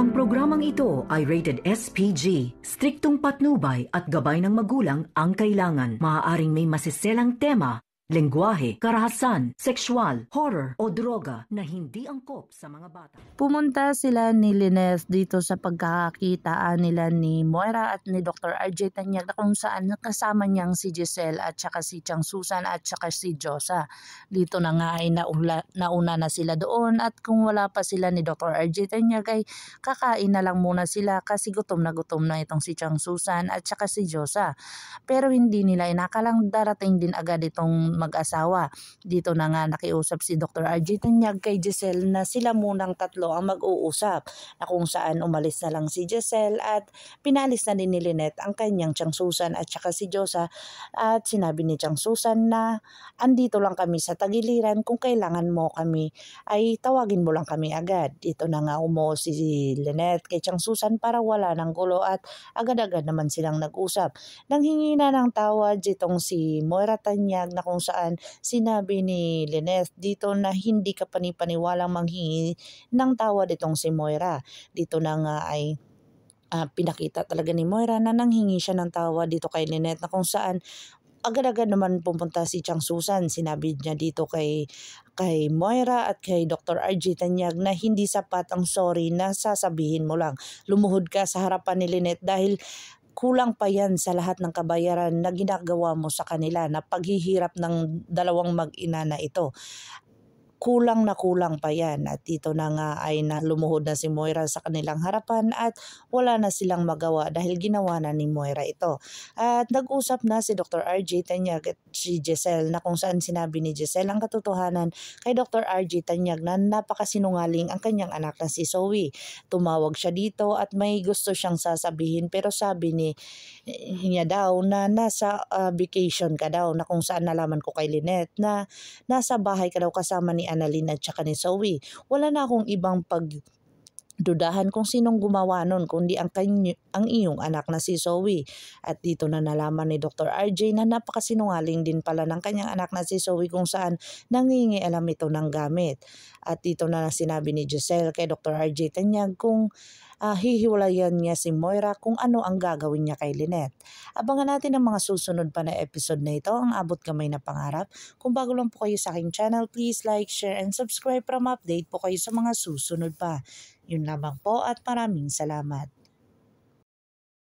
Ang programang ito ay rated SPG. Striktong patnubay at gabay ng magulang ang kailangan. Maaaring may masiselang tema, lengguwahe, karahasan, sexual, horror o droga na hindi angkop sa mga bata. Pumunta sila ni Lynette dito sa pagkakakitaan nila ni Moira at ni Dr. RJ Tanyag na kung saan nakasama niyang si Giselle at saka si Chang Susan at saka si Josa. Dito na nga ay nauna na sila doon at kung wala pa sila ni Dr. RJ Tanyag ay kakain na lang muna sila kasi gutom na itong si Chang Susan at saka si Josa. Pero hindi nila inakalang darating din agad itong mag-asawa. Dito na nga nakiusap si Dr. RJ Tanyag kay Giselle na sila munang tatlo ang mag-uusap, na kung saan umalis na lang si Giselle at pinalis na din ni Lynette ang kanyang Chang Susan at saka si Josa at sinabi ni Chang Susan na andito lang kami sa tagiliran, kung kailangan mo kami ay tawagin mo lang kami agad. Dito na nga umuo si Lynette kay Chang Susan para wala ng gulo at agad-agad naman silang nag-usap. Nanghingi na ng tawad itong si Moira Tanyag na kung saan sinabi ni Lynette dito na hindi ka panipaniwalang manghingi ng tawad itong si Moira. Dito na nga ay pinakita talaga ni Moira na nanghingi siya ng tawad dito kay Lynette na kung saan agad-agad naman pumunta si Chang Susan. Sinabi niya dito kay Moira at kay Dr. RJ Tanyag na hindi sapat ang sorry na sasabihin mo lang. Lumuhod ka sa harapan ni Lynette dahil kulang pa yan sa lahat ng kabayaran na ginagawa mo sa kanila na paghihirap ng dalawang mag-ina na ito. Kulang na kulang pa yan at dito na nga ay lumuhod na si Moira sa kanilang harapan at wala na silang magawa dahil ginawa na ni Moira ito. At nag-usap na si Dr. RJ Tanyag at si Giselle na kung saan sinabi ni Giselle ang katotohanan kay Dr. RJ Tanyag na napakasinungaling ang kanyang anak na si Zoe. Tumawag siya dito at may gusto siyang sasabihin pero sabi niya daw na nasa vacation ka daw, na kung saan nalaman ko kay Lynette na nasa bahay ka daw kasama ni Annalyn at saka ni Zoe. Wala na akong ibang pagdudahan kung sinong gumawa nun kundi ang iyong anak na si Zoe. At dito na nalaman ni Dr. RJ na napakasinungaling din pala ng kanyang anak na si Zoe kung saan nangingialam ito ng gamit. At dito na sinabi ni Giselle kay Dr. RJ Tanyag kung hihiwalayan niya si Moira kung ano ang gagawin niya kay Lynette. Abangan natin ang mga susunod pa na episode na ito, ang abot kamay na pangarap. Kung bago lang po kayo sa aking channel, please like, share, and subscribe para ma-update po kayo sa mga susunod pa. Yun lamang po at maraming salamat.